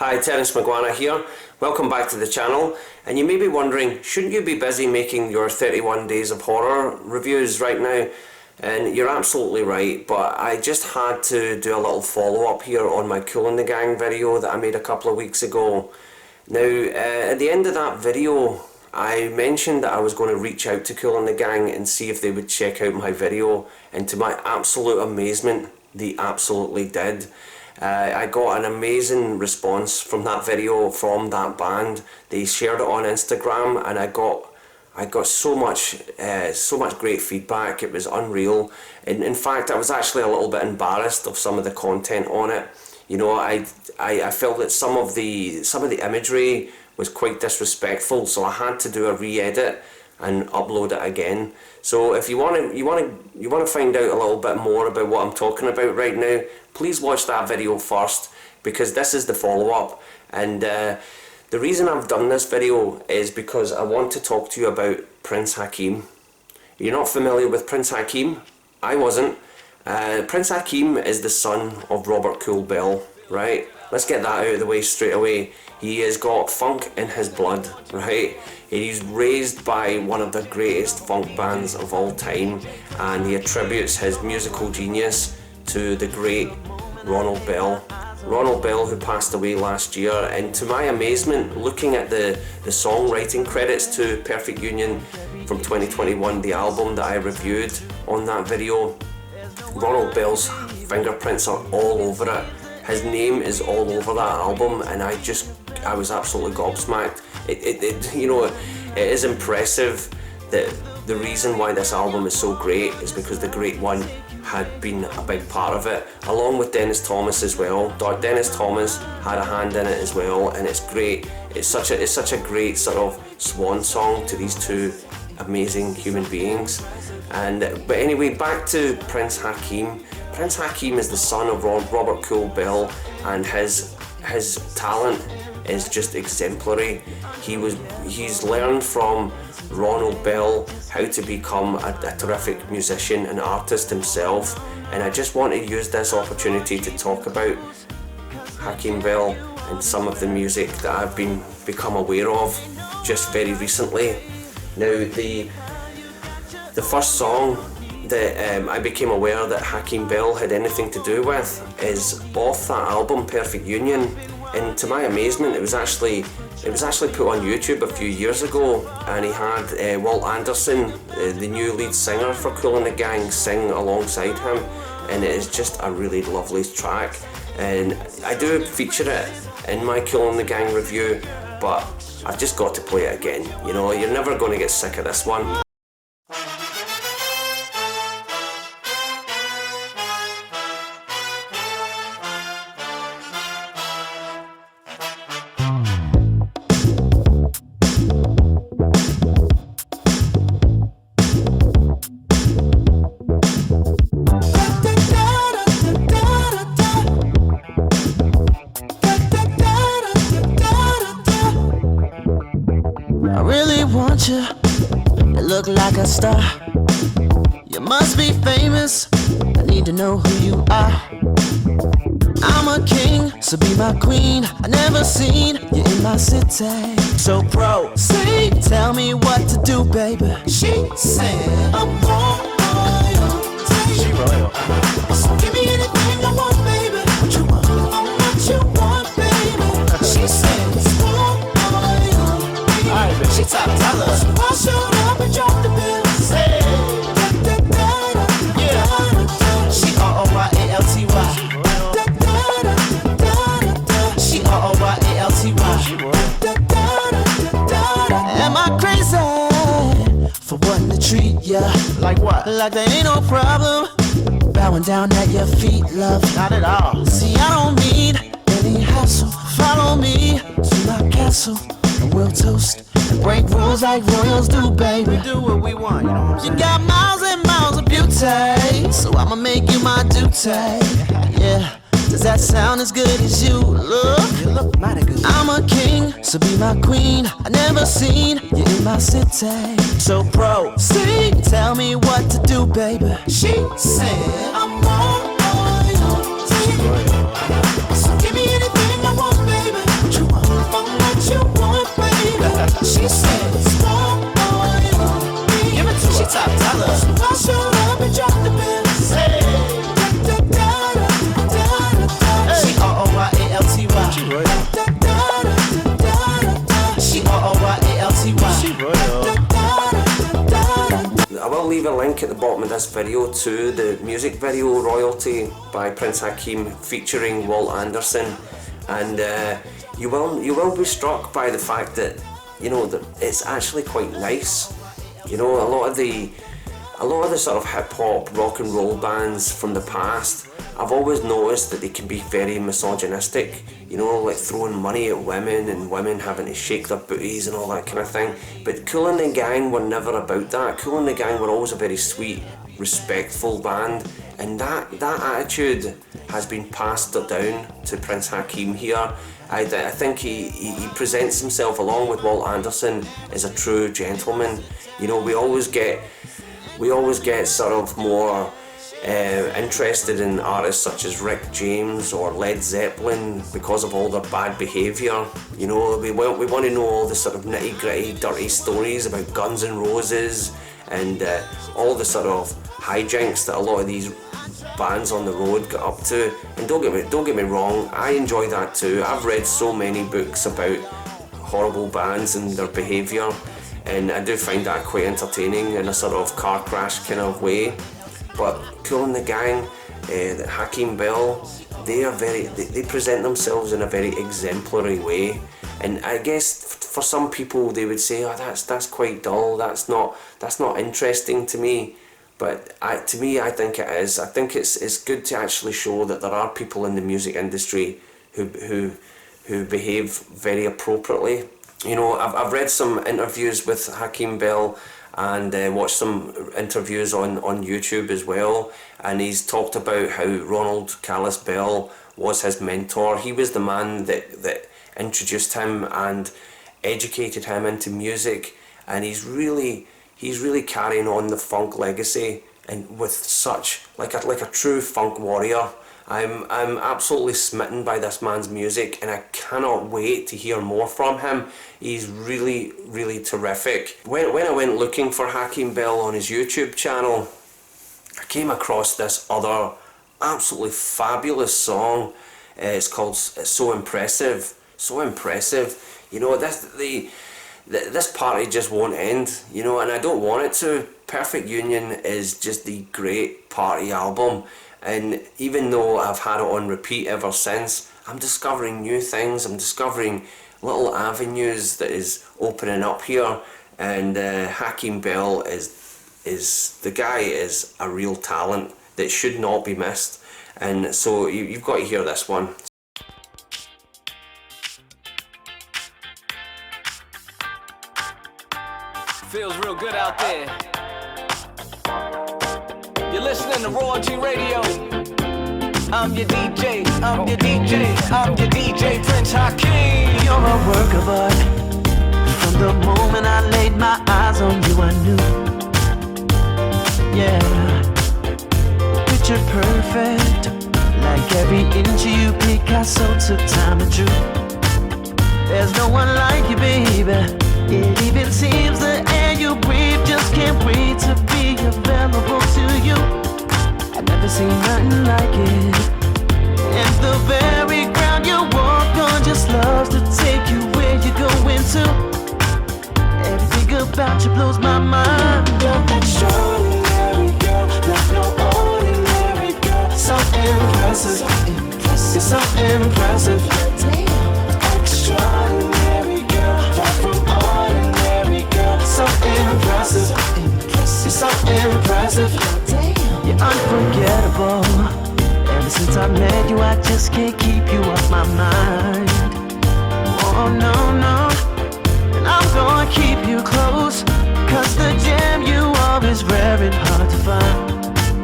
Hi, Terence McGuana here. Welcome back to the channel. And you may be wondering, shouldn't you be busy making your 31 Days of Horror reviews right now? And you're absolutely right, but I just had to do a little follow-up here on my Kool and the Gang video that I made a couple of weeks ago. Now, at the end of that video, I mentioned that I was going to reach out to Kool and the Gang and see if they would check out my video, and to my absolute amazement, they absolutely did. I got an amazing response from that video from that band. They shared it on Instagram, and I got so much great feedback. It was unreal. And in fact, I was actually a little bit embarrassed of some of the content on it. You know, I felt that some of the imagery was quite disrespectful, so I had to do a re-edit and upload it again. So if you want to find out a little bit more about what I'm talking about right now, please watch that video first, because this is the follow-up. And the reason I've done this video is because I want to talk to you about Prince Hakim. You're not familiar with Prince Hakim? I wasn't. Prince Hakim is the son of Robert Kool Bell, right? Let's get that out of the way straight away. He has got funk in his blood, right? He's raised by one of the greatest funk bands of all time, and he attributes his musical genius to the great Ronald Bell. Ronald Bell, who passed away last year, and to my amazement, looking at the songwriting credits to Perfect Union from 2021, the album that I reviewed on that video, Ronald Bell's fingerprints are all over it. His name is all over that album, and I was absolutely gobsmacked. It is impressive that the reason why this album is so great is because the Great One had been a big part of it, along with Dennis Thomas as well. Dennis Thomas had a hand in it as well, and it's great. It's such a great sort of swan song to these two amazing human beings. But anyway, back to Prince Hakim. Prince Hakim is the son of Robert Kool Bell, and his talent is just exemplary. He's learned from Ronald Bell how to become a terrific musician and artist himself, and I just want to use this opportunity to talk about Hakim Bell and some of the music that I've become aware of just very recently. Now, the first song that I became aware that Hakim Bell had anything to do with is off that album Perfect Union, and to my amazement, it was actually put on YouTube a few years ago, and he had Walt Anderson, the new lead singer for Kool and the Gang, sing alongside him, and it is just a really lovely track. And I do feature it in my Kool and the Gang review, but I've just got to play it again. You know, you're never going to get sick of this one. I really want you to look like a star. You must be famous, I need to know who you are. I'm a king, so be my queen. I never seen you in my city. So proceed, tell me what to do, baby. She said I'm royalty. She royal. So give me anything I want, baby. What you want? I'm what you want, baby. She said it's royalty. She top dollar. So I showed up and dropped the bill. Say, yeah. She R.O.Y.A.L.T.Y. She R.O.Y.A.L.T.Y. Am I crazy for wanting to treat ya like what? Like there ain't no problem bowing down at your feet, love. Not at all. See, I don't need any hassle. Follow me to my castle, and we'll toast and break rules like royals do, baby. We do what we want, you know what I'm saying? You got miles and miles of beauty, so I'ma make you my duty. Yeah, does that sound as good as you look? You look mighty good. I'm a king, so be my queen. I never seen you in my city. So proceed, tell me what to do, baby. She said I'm royalty. So give me anything I want, baby. She royal. She R.O.Y.A.L.T.Y. She royal. I will leave a link at the bottom of this video to the music video Royalty by Prince Hakim featuring Walt Anderson, and you will be struck by the fact that, you know, that it's actually quite nice. You know, a lot of the sort of hip hop, rock and roll bands from the past, I've always noticed that they can be very misogynistic, you know, like throwing money at women and women having to shake their booties and all that kind of thing. But Kool and the Gang were never about that. Kool and the Gang were always a very sweet, respectful band, and that attitude has been passed down to Prince Hakim here. I think he presents himself, along with Walt Anderson, as a true gentleman. You know, we always get sort of more interested in artists such as Rick James or Led Zeppelin because of all their bad behaviour. You know, we want to know all the sort of nitty gritty, dirty stories about Guns N' Roses and all the sort of hijinks that a lot of these bands on the road got up to. And don't get me wrong, I enjoy that too. I've read so many books about horrible bands and their behaviour, and I do find that quite entertaining in a sort of car crash kind of way. But Kool and the Gang, Hakim Bell, they present themselves in a very exemplary way. And I guess for some people they would say, oh, that's quite dull, that's not interesting to me. But to me, I think it is. I think it's good to actually show that there are people in the music industry who behave very appropriately. You know, I've read some interviews with Hakim Bell and watched some interviews on YouTube as well, and he's talked about how Ronald Callis Bell was his mentor. He was the man that introduced him and educated him into music, and he's really carrying on the funk legacy, and with such like a true funk warrior. I'm absolutely smitten by this man's music, and I cannot wait to hear more from him. He's really, really terrific. When I went looking for Hakim Bell on his YouTube channel, I came across this other absolutely fabulous song. It's called So Impressive. So Impressive. You know, this party just won't end, you know, and I don't want it to. Perfect Union is just the great party album, and even though I've had it on repeat ever since, I'm discovering new things. I'm discovering little avenues that is opening up here, and Hakim Bell is the guy is a real talent that should not be missed, and so you've got to hear this one. Feels real good out there. You're listening to Royalty Radio. I'm your DJ, I'm your DJ, Prince Hakim. You're a work of art. From the moment I laid my eyes on you, I knew. Yeah, picture perfect. Like every inch of you, Picasso took time and drew. There's no one like you, baby. It even seems the air you breathe just can't wait to be available to you. I've never seen nothing like it. And the very ground you walk on just loves to take you where you're going to. Everything about you blows my mind. You're extraordinary, girl, like no ordinary girl. So impressive, you're so impressive. Extraordinary girl, far from ordinary girl. So impressive, you're so impressive. You're unforgettable. Ever since I met you, I just can't keep you off my mind. Oh no, no. And I'm gonna keep you close, cause the gem you are is rare and hard to find.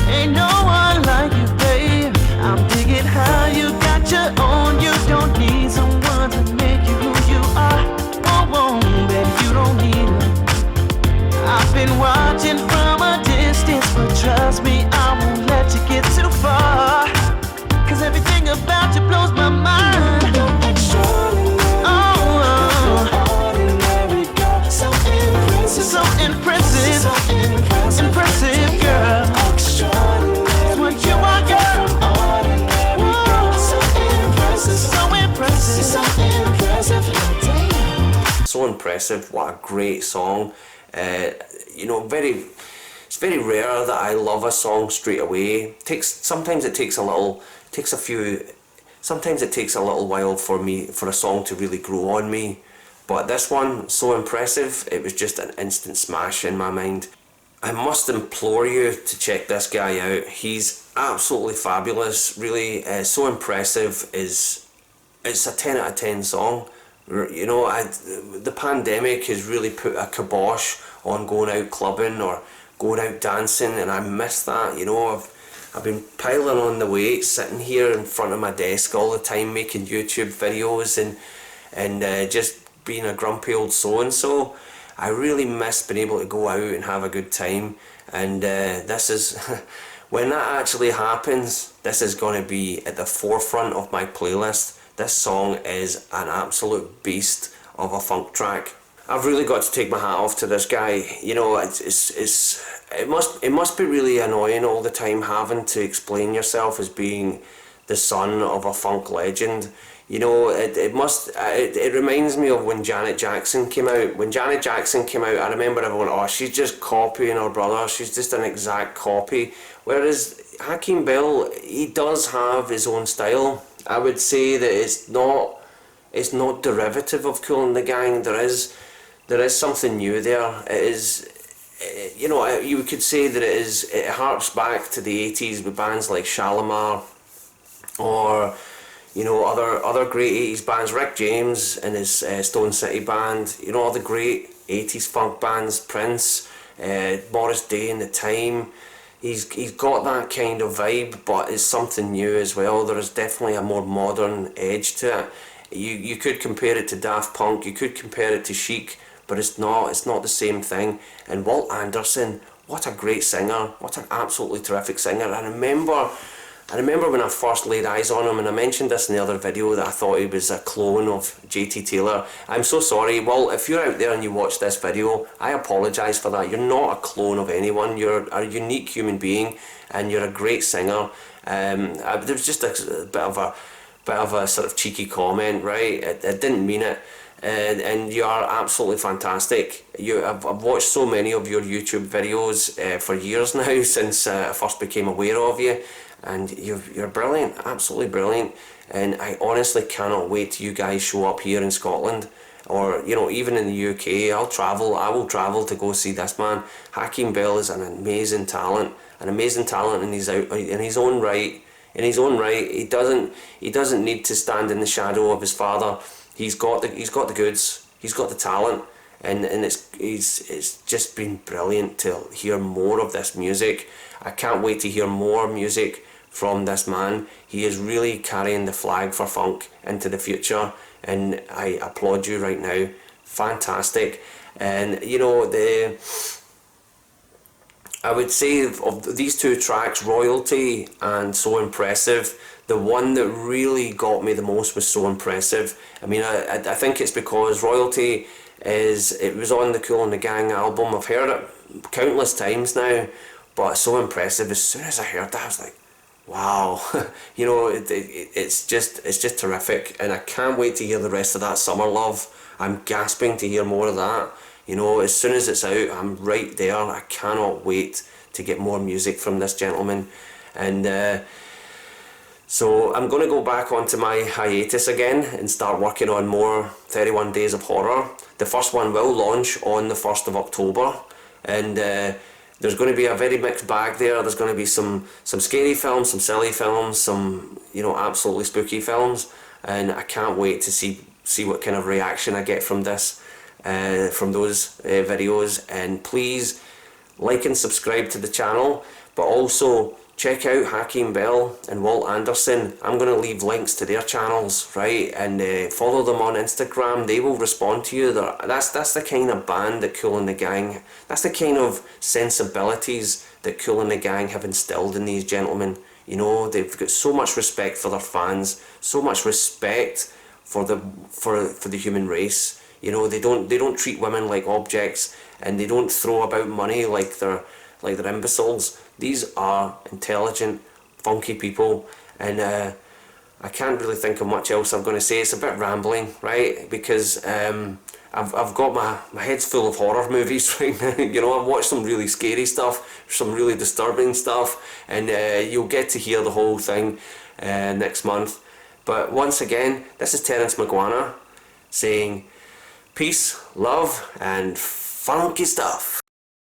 Ain't no one like you, babe. I'm digging how you got your own. You don't need someone to make you who you are. Oh, baby, you don't need her. I've been watching from a distance, but trust me, I won't let you get too far. Cause everything about Impressive, what a great song. You know, it's very rare that I love a song straight away. Sometimes it takes a little while for a song to really grow on me. But this one, So Impressive, it was just an instant smash in my mind. I must implore you to check this guy out. He's absolutely fabulous, really. So Impressive it's a 10 out of 10 song. You know, the pandemic has really put a kibosh on going out clubbing or going out dancing, and I miss that. You know, I've been piling on the weight, sitting here in front of my desk all the time, making YouTube videos and just being a grumpy old so-and-so. I really miss being able to go out and have a good time, and this is when that actually happens, this is going to be at the forefront of my playlist. This song is an absolute beast of a funk track. I've really got to take my hat off to this guy. You know, it must be really annoying all the time having to explain yourself as being the son of a funk legend. You know, it reminds me of when Janet Jackson came out. When Janet Jackson came out, I remember everyone, oh, she's just copying her brother, she's just an exact copy. Whereas Hakim Bell, he does have his own style. I would say that it's not derivative of Kool and the Gang. There is something new there. It is, you know, you could say that it harks back to the 80s with bands like Shalimar, or you know, other great 80s bands, Rick James and his Stone City Band, you know, all the great 80s funk bands, Prince, Morris Day and The Time. He's got that kind of vibe, but it's something new as well. There is definitely a more modern edge to it. You could compare it to Daft Punk, you could compare it to Chic, but it's not the same thing. And Walt Anderson, what a great singer, what an absolutely terrific singer. I remember when I first laid eyes on him, and I mentioned this in the other video, that I thought he was a clone of JT Taylor. I'm so sorry. Well, if you're out there and you watch this video, I apologise for that. You're not a clone of anyone. You're a unique human being, and you're a great singer. There was just a bit of a sort of cheeky comment, right? I didn't mean it. And you are absolutely fantastic. I've watched so many of your YouTube videos for years now, since I first became aware of you. And you're brilliant, absolutely brilliant, and I honestly cannot wait till you guys show up here in Scotland, or you know, even in the UK. I will travel to go see this man. Hakim Bell is an amazing talent in his own right. He doesn't need to stand in the shadow of his father. He's got the goods, he's got the talent, and it's just been brilliant to hear more of this music. I can't wait to hear more music from this man. He is really carrying the flag for funk into the future, and I applaud you right now. Fantastic. And you know, I would say of these two tracks, Royalty and So Impressive, the one that really got me the most was So Impressive. I mean, I think it's because Royalty it was on the Kool and the Gang album. I've heard it countless times now, but So Impressive, as soon as I heard that, I was like, wow. You know, it's just terrific, and I can't wait to hear the rest of that, Summer Love. I'm gasping to hear more of that. You know, as soon as it's out, I'm right there. I cannot wait to get more music from this gentleman. And so I'm going to go back onto my hiatus again and start working on more 31 Days of Horror. The first one will launch on the 1st of October, and there's going to be a very mixed bag there. There's going to be some scary films, some silly films, some, you know, absolutely spooky films, and I can't wait to see what kind of reaction I get from this, from those videos. And please like and subscribe to the channel, but also check out Hakim Bell and Walt Anderson. I'm going to leave links to their channels, right? And follow them on Instagram. They will respond to you. That's the kind of band that Kool and the Gang, that's the kind of sensibilities that Kool and the Gang have instilled in these gentlemen. You know, they've got so much respect for their fans, so much respect for the human race. You know, they don't treat women like objects, and they don't throw about money like they're imbeciles. These are intelligent, funky people, and I can't really think of much else I'm going to say. It's a bit rambling, right? Because I've got my head's full of horror movies right now. You know, I've watched some really scary stuff, some really disturbing stuff, and you'll get to hear the whole thing next month. But once again, this is Terence McGuana saying peace, love, and funky stuff.